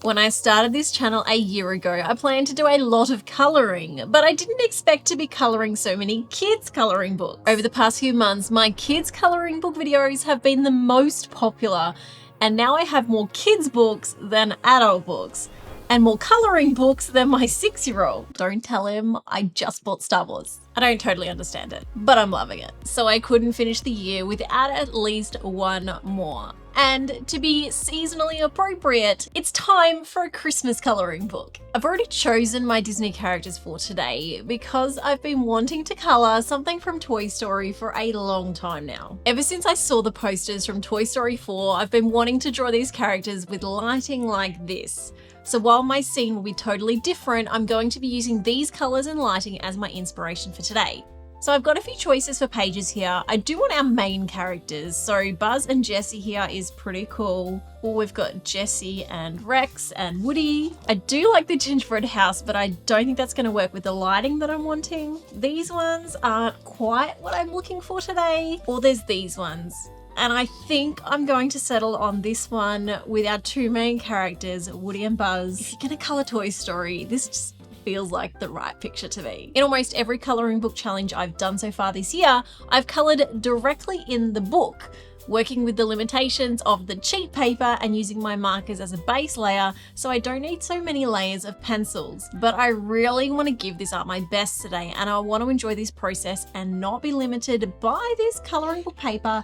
When I started this channel a year ago, I planned to do a lot of colouring, but I didn't expect to be colouring so many kids' colouring books. Over the past few months, my kids' colouring book videos have been the most popular, and now I have more kids' books than adult books, and more colouring books than my 6-year-old. Don't tell him I just bought Star Wars. I don't totally understand it, but I'm loving it. So I couldn't finish the year without at least one more. And to be seasonally appropriate, it's time for a Christmas colouring book. I've already chosen my Disney characters for today because I've been wanting to colour something from Toy Story for a long time now. Ever since I saw the posters from Toy Story 4, I've been wanting to draw these characters with lighting like this. So while my scene will be totally different, I'm going to be using these colours and lighting as my inspiration for today. So I've got a few choices for pages here. I do want our main characters. So Buzz and Jessie here is pretty cool. Well, we've got Jessie and Rex and Woody. I do like the gingerbread house, but I don't think that's going to work with the lighting that I'm wanting. These ones aren't quite what I'm looking for today. Or there's these ones. And I think I'm going to settle on this one with our two main characters, Woody and Buzz. If you're going to colour Toy Story, this just feels like the right picture to me. In almost every colouring book challenge I've done so far this year, I've coloured directly in the book, working with the limitations of the cheat paper and using my markers as a base layer, so I don't need so many layers of pencils. But I really want to give this art my best today, and I want to enjoy this process and not be limited by this colouring book paper,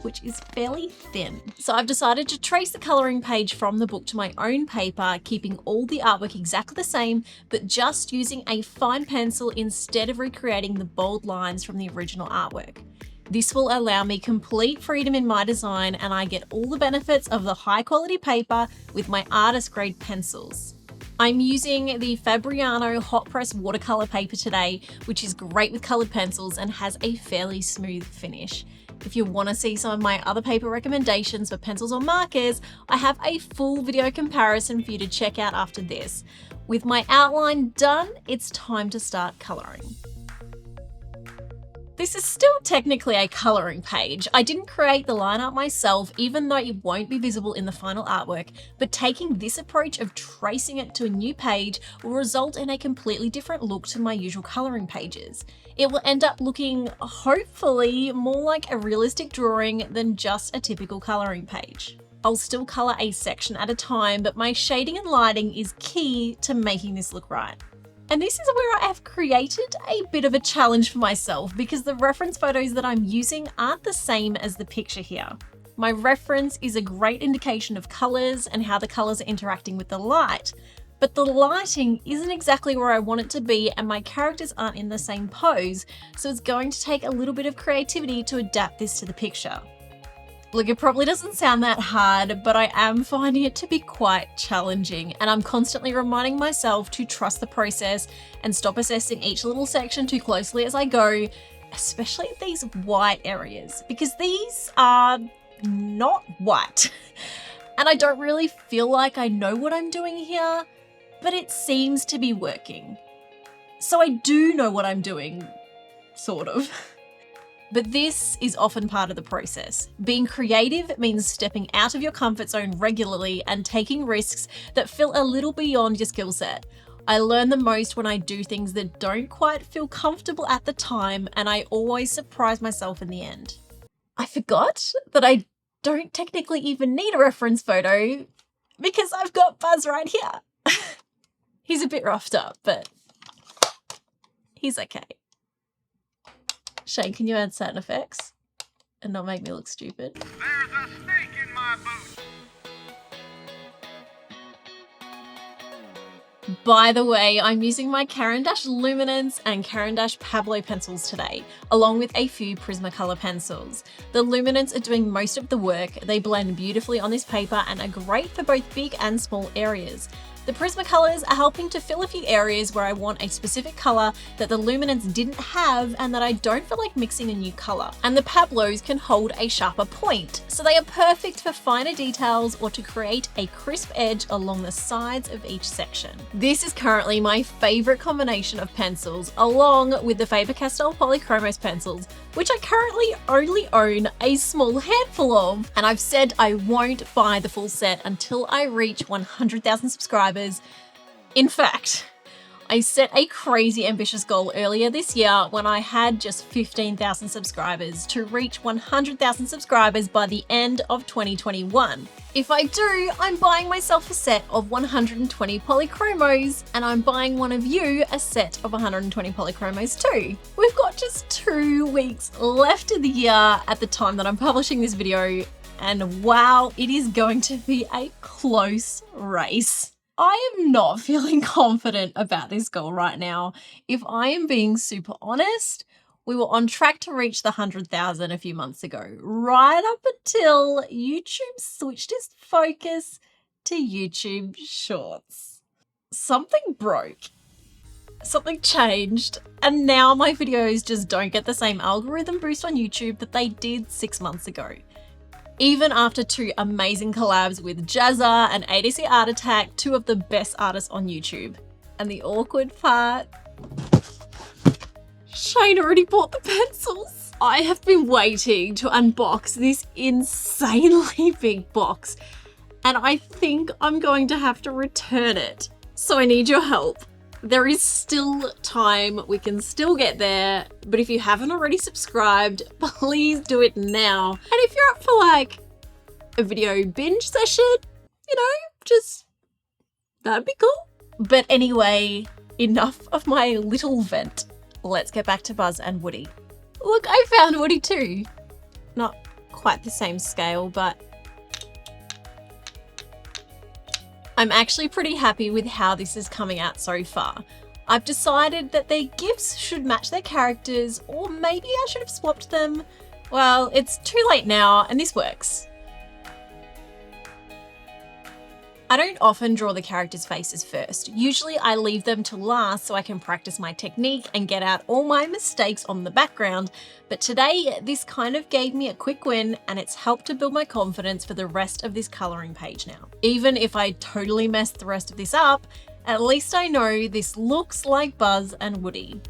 which is fairly thin. So I've decided to trace the colouring page from the book to my own paper, keeping all the artwork exactly the same, but just using a fine pencil instead of recreating the bold lines from the original artwork. This will allow me complete freedom in my design, and I get all the benefits of the high quality paper with my artist grade pencils. I'm using the Fabriano hot press watercolour paper today, which is great with coloured pencils and has a fairly smooth finish. If you want to see some of my other paper recommendations for pencils or markers, I have a full video comparison for you to check out after this. With my outline done, it's time to start colouring. This is still technically a colouring page. I didn't create the line art myself, even though it won't be visible in the final artwork, but taking this approach of tracing it to a new page will result in a completely different look to my usual colouring pages. It will end up looking, hopefully, more like a realistic drawing than just a typical colouring page. I'll still colour a section at a time, but my shading and lighting is key to making this look right. And this is where I have created a bit of a challenge for myself because the reference photos that I'm using aren't the same as the picture here. My reference is a great indication of colours and how the colours are interacting with the light, but the lighting isn't exactly where I want it to be and my characters aren't in the same pose, so it's going to take a little bit of creativity to adapt this to the picture. Look, it probably doesn't sound that hard, but I am finding it to be quite challenging, and I'm constantly reminding myself to trust the process and stop assessing each little section too closely as I go, especially these white areas, because these are not white. And I don't really feel like I know what I'm doing here, but it seems to be working. So I do know what I'm doing, sort of. But this is often part of the process. Being creative means stepping out of your comfort zone regularly and taking risks that feel a little beyond your skill set. I learn the most when I do things that don't quite feel comfortable at the time, and I always surprise myself in the end. I forgot that I don't technically even need a reference photo because I've got Buzz right here. He's a bit roughed up, but he's okay. Shane, can you add sound effects and not make me look stupid? There's a snake in my boot. By the way, I'm using my Caran d'Ache Luminance and Caran d'Ache Pablo pencils today, along with a few Prismacolor pencils. The Luminance are doing most of the work. They blend beautifully on this paper and are great for both big and small areas. The Prismacolors are helping to fill a few areas where I want a specific color that the Luminance didn't have and that I don't feel like mixing a new color. And the Pablos can hold a sharper point, so they are perfect for finer details or to create a crisp edge along the sides of each section. This is currently my favorite combination of pencils, along with the Faber-Castell Polychromos pencils, which I currently only own a small handful of. And I've said I won't buy the full set until I reach 100,000 subscribers. In fact, I set a crazy ambitious goal earlier this year when I had just 15,000 subscribers to reach 100,000 subscribers by the end of 2021. If I do, I'm buying myself a set of 120 Polychromos, and I'm buying one of you a set of 120 Polychromos too. We've got just 2 weeks left of the year at the time that I'm publishing this video, and wow, it is going to be a close race. I am not feeling confident about this goal right now. If I am being super honest, we were on track to reach the 100,000 a few months ago, right up until YouTube switched its focus to YouTube Shorts. Something broke, something changed, and now my videos just don't get the same algorithm boost on YouTube that they did 6 months ago. Even after 2 amazing collabs with Jazza and ADC Art Attack, 2 of the best artists on YouTube. And the awkward part, Shane already bought the pencils. I have been waiting to unbox this insanely big box, and I think I'm going to have to return it. So I need your help. There is still time, we can still get there, but if you haven't already subscribed, please do it now. And if you're up for like a video binge session, you know, just, that'd be cool. But anyway, enough of my little vent. Let's get back to Buzz and Woody. Look, I found Woody too. Not quite the same scale, but I'm actually pretty happy with how this is coming out so far. I've decided that their gifts should match their characters, or maybe I should have swapped them. Well, it's too late now, and this works. I don't often draw the characters' faces first. Usually I leave them to last so I can practice my technique and get out all my mistakes on the background. But today, this kind of gave me a quick win, and it's helped to build my confidence for the rest of this coloring page now. Even if I totally messed the rest of this up, at least I know this looks like Buzz and Woody.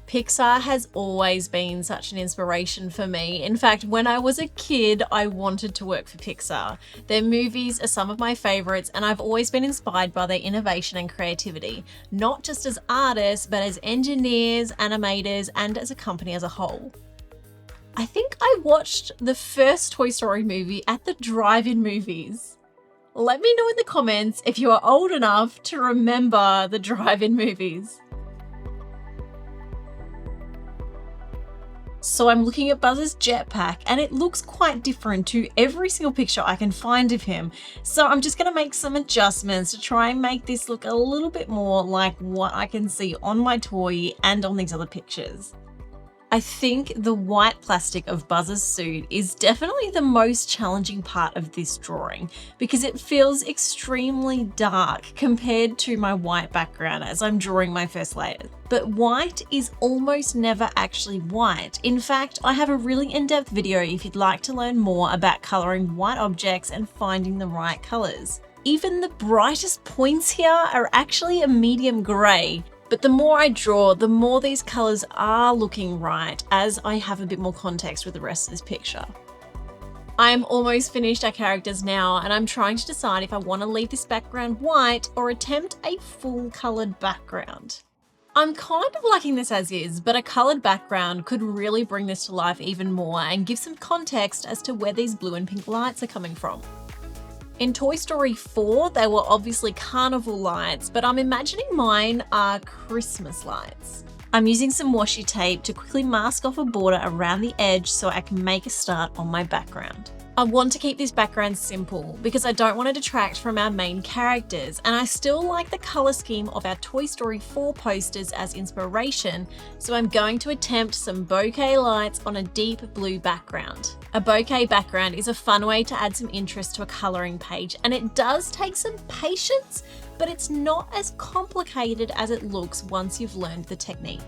Pixar has always been such an inspiration for me. In fact, when I was a kid, I wanted to work for Pixar. Their movies are some of my favorites, and I've always been inspired by their innovation and creativity, not just as artists, but as engineers, animators, and as a company as a whole. I think I watched the first Toy Story movie at the drive-in movies. Let me know in the comments if you are old enough to remember the drive-in movies. So I'm looking at Buzz's jetpack, and it looks quite different to every single picture I can find of him. So I'm just going to make some adjustments to try and make this look a little bit more like what I can see on my toy and on these other pictures. I think the white plastic of Buzz's suit is definitely the most challenging part of this drawing because it feels extremely dark compared to my white background as I'm drawing my first layers. But white is almost never actually white. In fact, I have a really in-depth video if you'd like to learn more about coloring white objects and finding the right colors. Even the brightest points here are actually a medium gray. But the more I draw, the more these colors are looking right as I have a bit more context with the rest of this picture. I'm almost finished our characters now, and I'm trying to decide if I want to leave this background white or attempt a full colored background. I'm kind of liking this as is, but a colored background could really bring this to life even more and give some context as to where these blue and pink lights are coming from. In Toy Story 4, they were obviously carnival lights, but I'm imagining mine are Christmas lights. I'm using some washi tape to quickly mask off a border around the edge so I can make a start on my background. I want to keep this background simple because I don't want to detract from our main characters, and I still like the colour scheme of our Toy Story 4 posters as inspiration, so I'm going to attempt some bokeh lights on a deep blue background. A bokeh background is a fun way to add some interest to a colouring page, and it does take some patience, but it's not as complicated as it looks once you've learned the technique.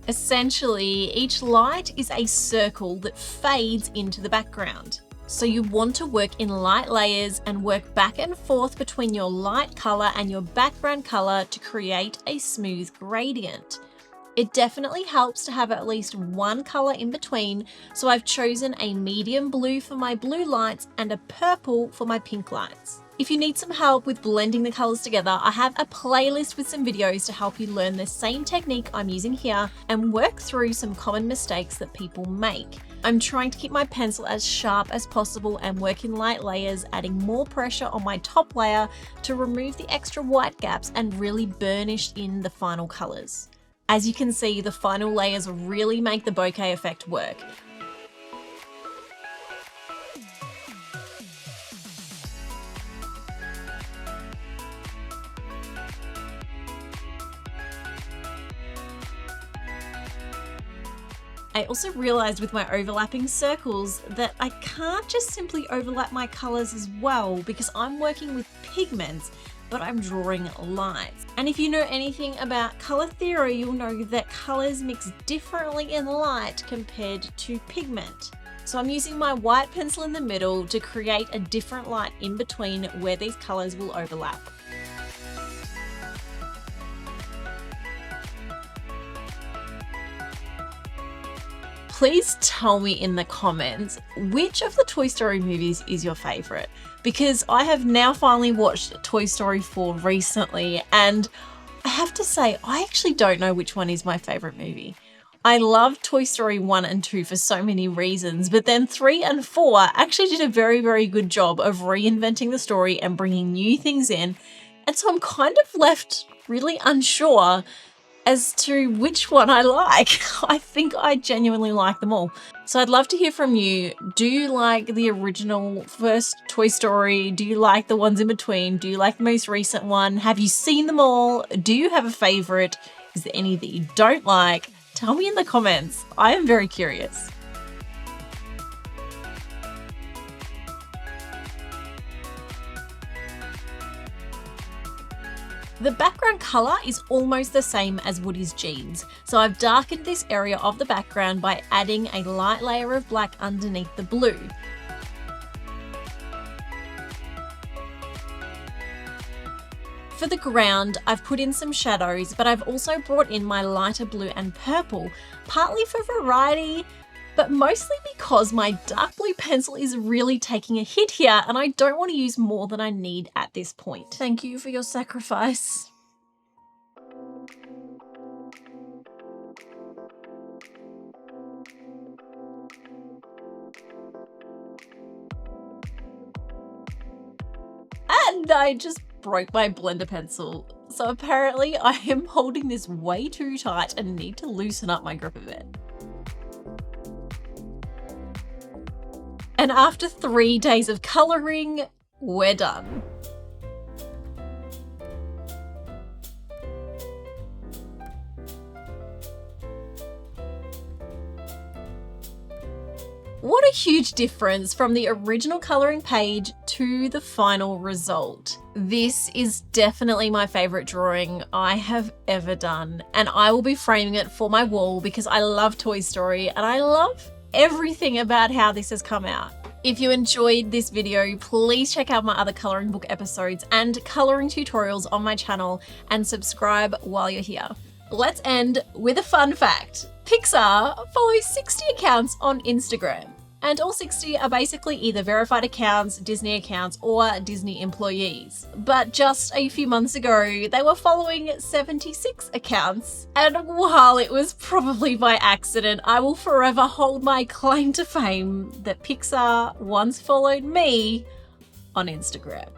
Essentially, each light is a circle that fades into the background. So you want to work in light layers and work back and forth between your light colour and your background colour to create a smooth gradient. It definitely helps to have at least one colour in between, so I've chosen a medium blue for my blue lights and a purple for my pink lights. If you need some help with blending the colours together, I have a playlist with some videos to help you learn the same technique I'm using here and work through some common mistakes that people make. I'm trying to keep my pencil as sharp as possible and work in light layers, adding more pressure on my top layer to remove the extra white gaps and really burnish in the final colours. As you can see, the final layers really make the bokeh effect work. I also realized with my overlapping circles that I can't just simply overlap my colors as well because I'm working with pigments, but I'm drawing lines. And if you know anything about color theory, you'll know that colors mix differently in light compared to pigment. So I'm using my white pencil in the middle to create a different light in between where these colors will overlap. Please tell me in the comments which of the Toy Story movies is your favorite, because I have now finally watched Toy Story 4 recently, and I have to say I actually don't know which one is my favorite movie. I love Toy Story 1 and 2 for so many reasons, but then 3 and 4 actually did a very, very good job of reinventing the story and bringing new things in, and so I'm kind of left really unsure as to which one I like. I think I genuinely like them all. So I'd love to hear from you. Do you like the original first Toy Story? Do you like the ones in between? Do you like the most recent one? Have you seen them all? Do you have a favorite? Is there any that you don't like? Tell me in the comments. I am very curious. The background colour is almost the same as Woody's jeans, so I've darkened this area of the background by adding a light layer of black underneath the blue. For the ground, I've put in some shadows, but I've also brought in my lighter blue and purple, partly for variety, but mostly because my dark blue pencil is really taking a hit here and I don't want to use more than I need at this point. Thank you for your sacrifice. And I just broke my blender pencil. So apparently I am holding this way too tight and need to loosen up my grip a bit. And after 3 days of colouring, we're done. What a huge difference from the original colouring page to the final result. This is definitely my favourite drawing I have ever done, and I will be framing it for my wall because I love Toy Story and I love everything about how this has come out. If you enjoyed this video, please check out my other colouring book episodes and colouring tutorials on my channel and subscribe while you're here. Let's end with a fun fact. Pixar follows 60 accounts on Instagram, and all 60 are basically either verified accounts, Disney accounts, or Disney employees. But just a few months ago, they were following 76 accounts, and while it was probably by accident, I will forever hold my claim to fame that Pixar once followed me on Instagram.